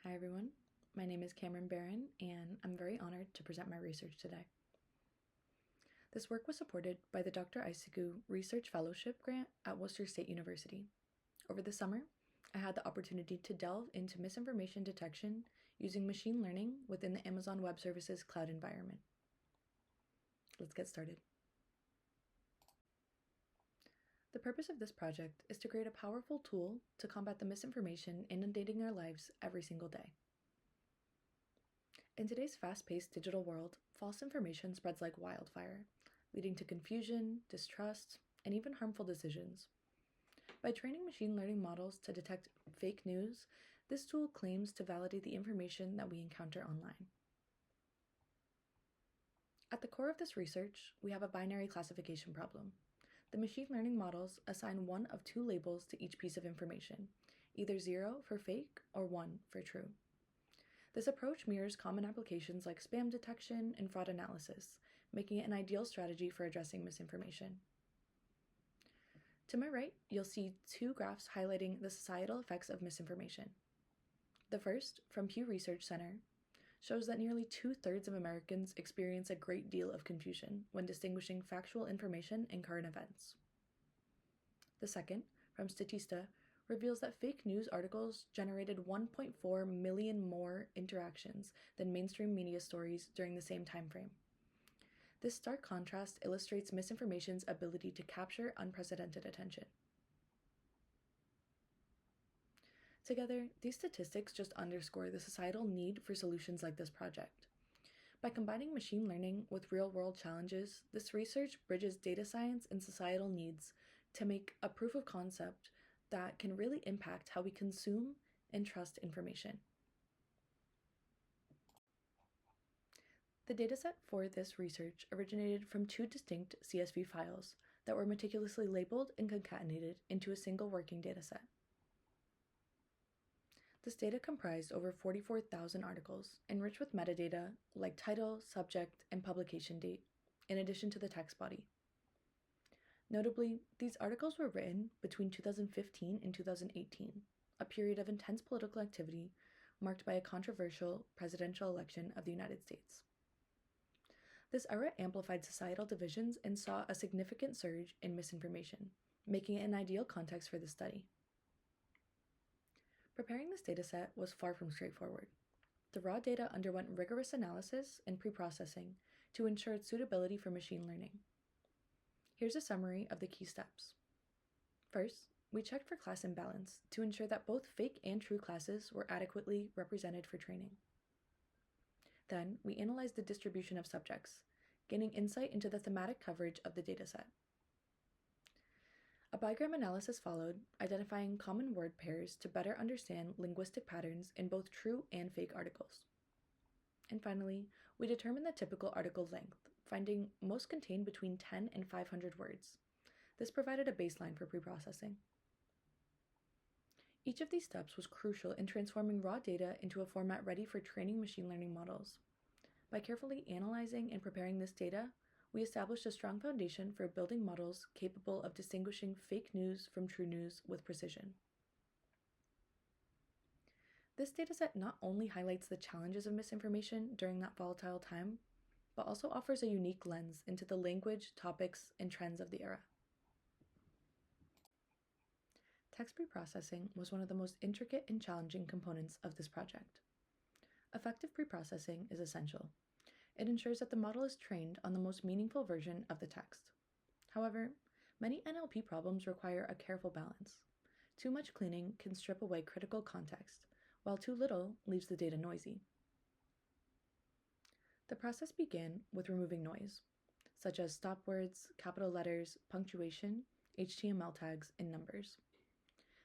Hi everyone, my name is Cameron Barron and I'm very honored to present my research today. This work was supported by the Dr. Isigu Research Fellowship Grant at Worcester State University. Over the summer, I had the opportunity to delve into misinformation detection using machine learning within the Amazon Web Services cloud environment. Let's get started. The purpose of this project is to create a powerful tool to combat the misinformation inundating our lives every single day. In today's fast-paced digital world, false information spreads like wildfire, leading to confusion, distrust, and even harmful decisions. By training machine learning models to detect fake news, this tool claims to validate the information that we encounter online. At the core of this research, we have a binary classification problem. The machine learning models assign one of two labels to each piece of information, either 0 for fake or 1 for true. This approach mirrors common applications like spam detection and fraud analysis, making it an ideal strategy for addressing misinformation. To my right, you'll see two graphs highlighting the societal effects of misinformation. The first, from Pew Research Center, shows that nearly 2/3 of Americans experience a great deal of confusion when distinguishing factual information and current events. The second, from Statista, reveals that fake news articles generated 1.4 million more interactions than mainstream media stories during the same time frame. This stark contrast illustrates misinformation's ability to capture unprecedented attention. Together, these statistics just underscore the societal need for solutions like this project. By combining machine learning with real-world challenges, this research bridges data science and societal needs to make a proof of concept that can really impact how we consume and trust information. The dataset for this research originated from two distinct CSV files that were meticulously labeled and concatenated into a single working dataset. This data comprised over 44,000 articles, enriched with metadata like title, subject, and publication date, in addition to the text body. Notably, these articles were written between 2015 and 2018, a period of intense political activity marked by a controversial presidential election of the United States. This era amplified societal divisions and saw a significant surge in misinformation, making it an ideal context for this study. Preparing this dataset was far from straightforward. The raw data underwent rigorous analysis and pre-processing to ensure its suitability for machine learning. Here's a summary of the key steps. First, we checked for class imbalance to ensure that both fake and true classes were adequately represented for training. Then, we analyzed the distribution of subjects, gaining insight into the thematic coverage of the dataset. A bigram analysis followed, identifying common word pairs to better understand linguistic patterns in both true and fake articles. And finally, we determined the typical article length, finding most contained between 10 and 500 words. This provided a baseline for preprocessing. Each of these steps was crucial in transforming raw data into a format ready for training machine learning models. By carefully analyzing and preparing this data, we established a strong foundation for building models capable of distinguishing fake news from true news with precision. This dataset not only highlights the challenges of misinformation during that volatile time, but also offers a unique lens into the language, topics, and trends of the era. Text preprocessing was one of the most intricate and challenging components of this project. Effective preprocessing is essential. It ensures that the model is trained on the most meaningful version of the text. However, many NLP problems require a careful balance. Too much cleaning can strip away critical context, while too little leaves the data noisy. The process began with removing noise, such as stop words, capital letters, punctuation, HTML tags, and numbers.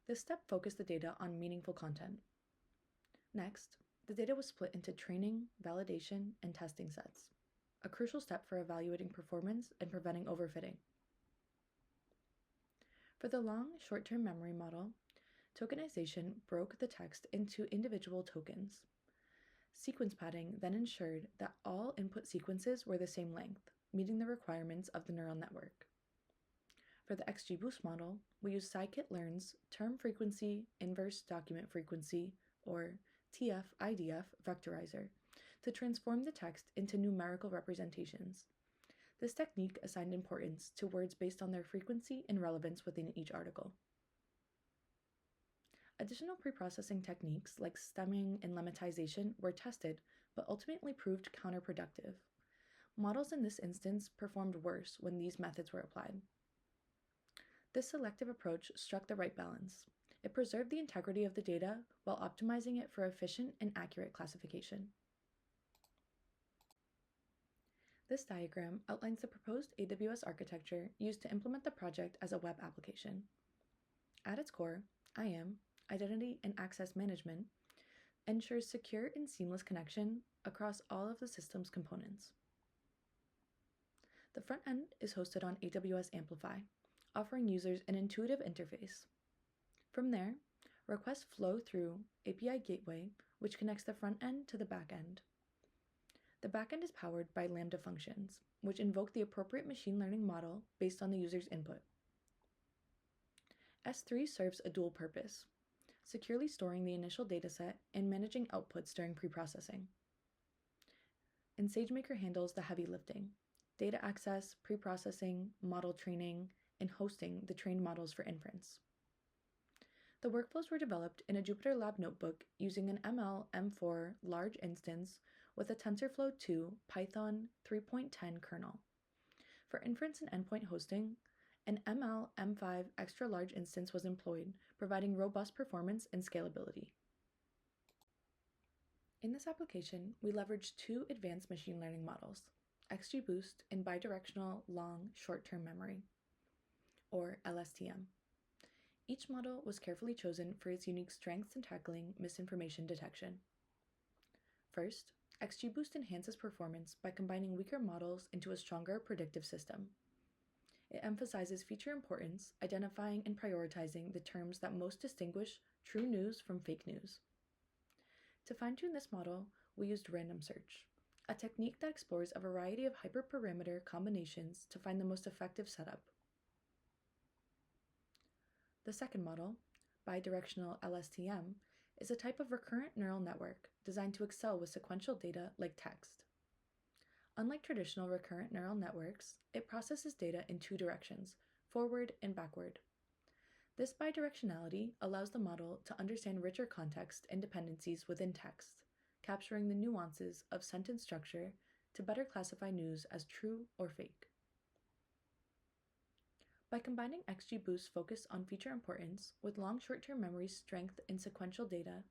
This step focused the data on meaningful content. Next, the data was split into training, validation, and testing sets, a crucial step for evaluating performance and preventing overfitting. For the long, short-term memory model, tokenization broke the text into individual tokens. Sequence padding then ensured that all input sequences were the same length, meeting the requirements of the neural network. For the XGBoost model, we used scikit-learn's term frequency inverse document frequency, or TF-IDF vectorizer to transform the text into numerical representations. This technique assigned importance to words based on their frequency and relevance within each article. Additional preprocessing techniques like stemming and lemmatization were tested, but ultimately proved counterproductive. Models in this instance performed worse when these methods were applied. This selective approach struck the right balance. It preserved the integrity of the data while optimizing it for efficient and accurate classification. This diagram outlines the proposed AWS architecture used to implement the project as a web application. At its core, IAM, Identity and Access Management, ensures secure and seamless connection across all of the system's components. The front end is hosted on AWS Amplify, offering users an intuitive interface. From there, requests flow through API Gateway, which connects the front end to the back end. The backend is powered by Lambda functions, which invoke the appropriate machine learning model based on the user's input. S3 serves a dual purpose, securely storing the initial dataset and managing outputs during preprocessing. And SageMaker handles the heavy lifting, data access, preprocessing, model training, and hosting the trained models for inference. The workflows were developed in a JupyterLab notebook using an ML M4 large instance with a TensorFlow 2 Python 3.10 kernel. For inference and endpoint hosting, an ML M5 extra large instance was employed, providing robust performance and scalability. In this application, we leveraged two advanced machine learning models, XGBoost and bidirectional long short-term memory, or LSTM. Each model was carefully chosen for its unique strengths in tackling misinformation detection. First, XGBoost enhances performance by combining weaker models into a stronger predictive system. It emphasizes feature importance, identifying and prioritizing the terms that most distinguish true news from fake news. To fine-tune this model, we used random search, a technique that explores a variety of hyperparameter combinations to find the most effective setup. The second model, bidirectional LSTM, is a type of recurrent neural network designed to excel with sequential data like text. Unlike traditional recurrent neural networks, it processes data in two directions, forward and backward. This bidirectionality allows the model to understand richer context and dependencies within text, capturing the nuances of sentence structure to better classify news as true or fake. By combining XGBoost's focus on feature importance with long short-term memory strength and sequential data,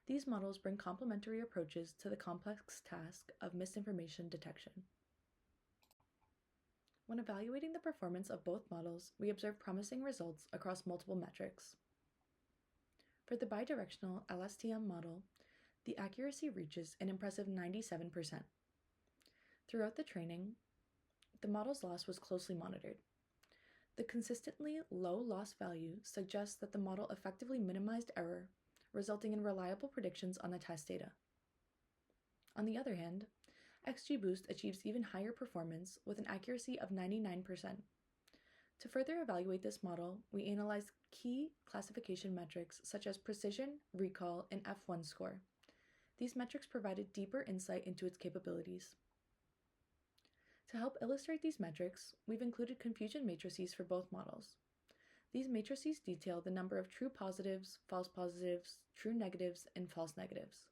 these models bring complementary approaches to the complex task of misinformation detection. When evaluating the performance of both models, we observed promising results across multiple metrics. For the bidirectional LSTM model, the accuracy reaches an impressive 97%. Throughout the training, the model's loss was closely monitored. The consistently low loss value suggests that the model effectively minimized error, resulting in reliable predictions on the test data. On the other hand, XGBoost achieves even higher performance with an accuracy of 99%. To further evaluate this model, we analyzed key classification metrics such as precision, recall, and F1 score. These metrics provided deeper insight into its capabilities. To help illustrate these metrics, we've included confusion matrices for both models. These matrices detail the number of true positives, true negatives, and false negatives.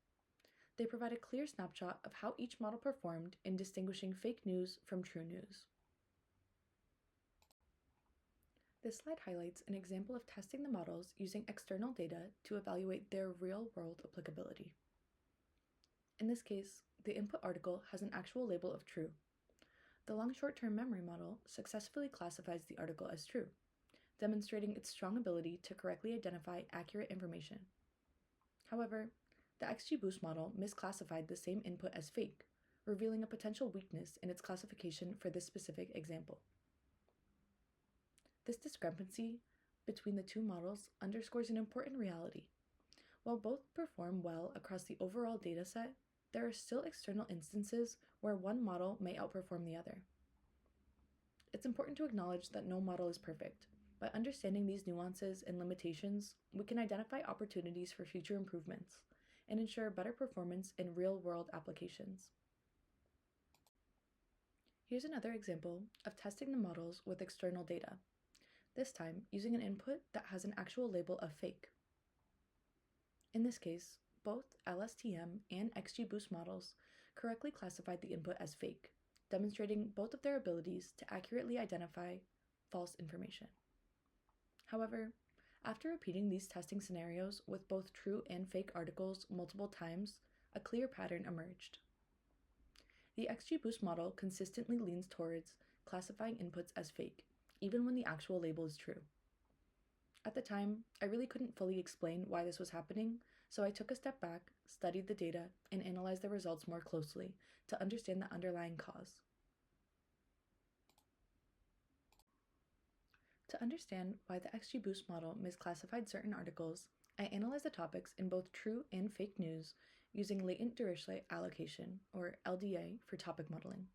They provide a clear snapshot of how each model performed in distinguishing fake news from true news. This slide highlights an example of testing the models using external data to evaluate their real-world applicability. In this case, the input article has an actual label of true. The long short-term memory model successfully classifies the article as true, demonstrating its strong ability to correctly identify accurate information. However, the XGBoost model misclassified the same input as fake, revealing a potential weakness in its classification for this specific example. This discrepancy between the two models underscores an important reality. While both perform well across the overall dataset, there are still external instances where one model may outperform the other. It's important to acknowledge that no model is perfect. By understanding these nuances and limitations, we can identify opportunities for future improvements and ensure better performance in real-world applications. Here's another example of testing the models with external data, this time using an input that has an actual label of fake. In this case, both LSTM and XGBoost models correctly classified the input as fake, demonstrating both of their abilities to accurately identify false information. However, after repeating these testing scenarios with both true and fake articles multiple times, a clear pattern emerged. The XGBoost model consistently leans towards classifying inputs as fake, even when the actual label is true. At the time, I really couldn't fully explain why this was happening, so I took a step back, studied the data, and analyzed the results more closely to understand the underlying cause. To understand why the XGBoost model misclassified certain articles, I analyzed the topics in both true and fake news using latent Dirichlet allocation, or LDA, for topic modeling.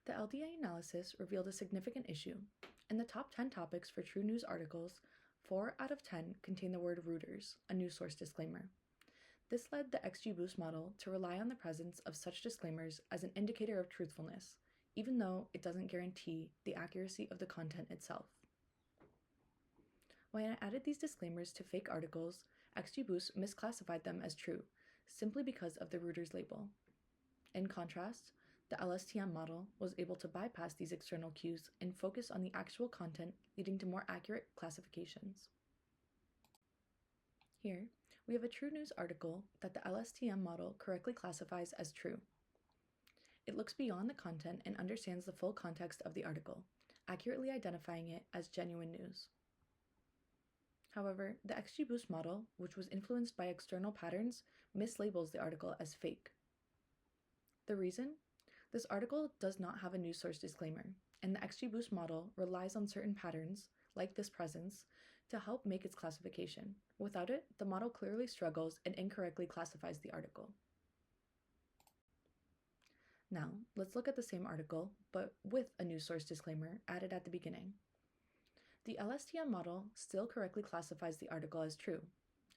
The LDA analysis revealed a significant issue. In the top 10 topics for true news articles, 4 out of 10 contain the word rooters, a news source disclaimer. This led the XGBoost model to rely on the presence of such disclaimers as an indicator of truthfulness, even though it doesn't guarantee the accuracy of the content itself. When I added these disclaimers to fake articles, XGBoost misclassified them as true, simply because of the rooters label. In contrast, the LSTM model was able to bypass these external cues and focus on the actual content, leading to more accurate classifications. Here, we have a true news article that the LSTM model correctly classifies as true. It looks beyond the content and understands the full context of the article, accurately identifying it as genuine news. However, the XGBoost model, which was influenced by external patterns, mislabels the article as fake. The reason? This article does not have a news source disclaimer, and the XGBoost model relies on certain patterns, like this presence, to help make its classification. Without it, the model clearly struggles and incorrectly classifies the article. Now, let's look at the same article, but with a news source disclaimer added at the beginning. The LSTM model still correctly classifies the article as true.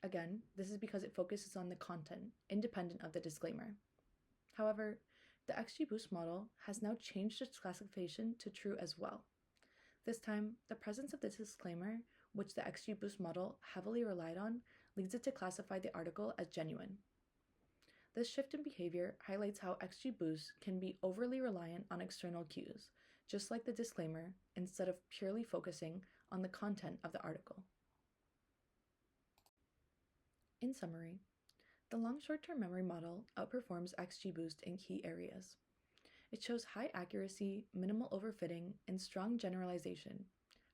Again, this is because it focuses on the content, independent of the disclaimer. However, the XGBoost model has now changed its classification to true as well. This time, the presence of this disclaimer, which the XGBoost model heavily relied on, leads it to classify the article as genuine. This shift in behavior highlights how XGBoost can be overly reliant on external cues, just like the disclaimer, instead of purely focusing on the content of the article. In summary, the long short-term memory model outperforms XGBoost in key areas. It shows high accuracy, minimal overfitting, and strong generalization,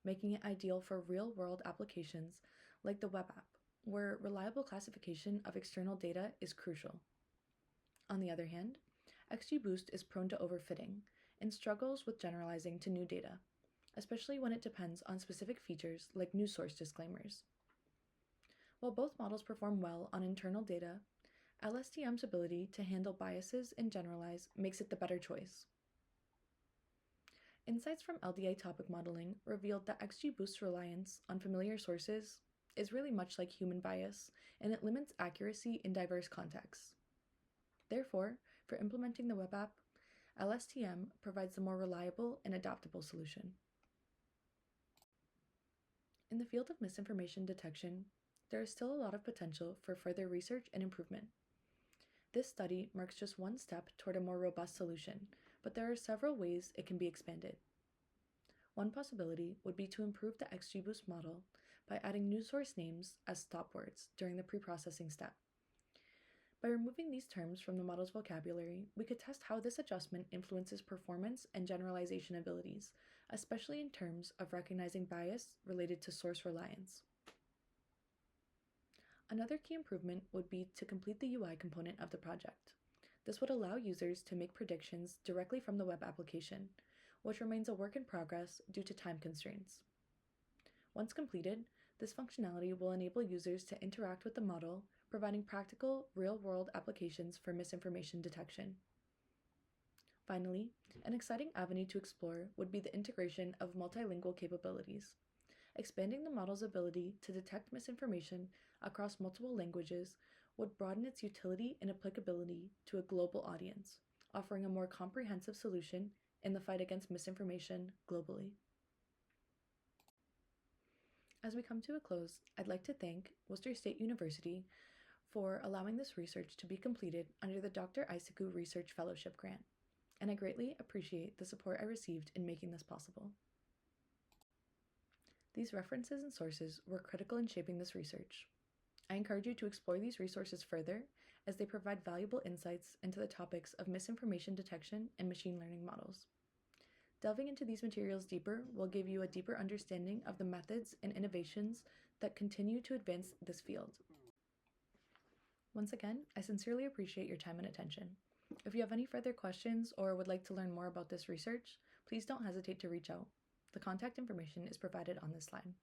making it ideal for real-world applications like the web app, where reliable classification of external data is crucial. On the other hand, XGBoost is prone to overfitting and struggles with generalizing to new data, especially when it depends on specific features like news source disclaimers. While both models perform well on internal data, LSTM's ability to handle biases and generalize makes it the better choice. Insights from LDA topic modeling revealed that XGBoost's reliance on familiar sources is really much like human bias, and it limits accuracy in diverse contexts. Therefore, for implementing the web app, LSTM provides a more reliable and adaptable solution. In the field of misinformation detection, there is still a lot of potential for further research and improvement. This study marks just one step toward a more robust solution, but there are several ways it can be expanded. One possibility would be to improve the XGBoost model by adding news source names as stop words during the pre-processing step. By removing these terms from the model's vocabulary, we could test how this adjustment influences performance and generalization abilities, especially in terms of recognizing bias related to source reliance. Another key improvement would be to complete the UI component of the project. This would allow users to make predictions directly from the web application, which remains a work in progress due to time constraints. Once completed, this functionality will enable users to interact with the model, providing practical, real-world applications for misinformation detection. Finally, an exciting avenue to explore would be the integration of multilingual capabilities. Expanding the model's ability to detect misinformation across multiple languages would broaden its utility and applicability to a global audience, offering a more comprehensive solution in the fight against misinformation globally. As we come to a close, I'd like to thank Worcester State University for allowing this research to be completed under the Dr. Isaku Research Fellowship Grant, and I greatly appreciate the support I received in making this possible. These references and sources were critical in shaping this research. I encourage you to explore these resources further as they provide valuable insights into the topics of misinformation detection and machine learning models. Delving into these materials deeper will give you a deeper understanding of the methods and innovations that continue to advance this field. Once again, I sincerely appreciate your time and attention. If you have any further questions or would like to learn more about this research, please don't hesitate to reach out. The contact information is provided on this slide.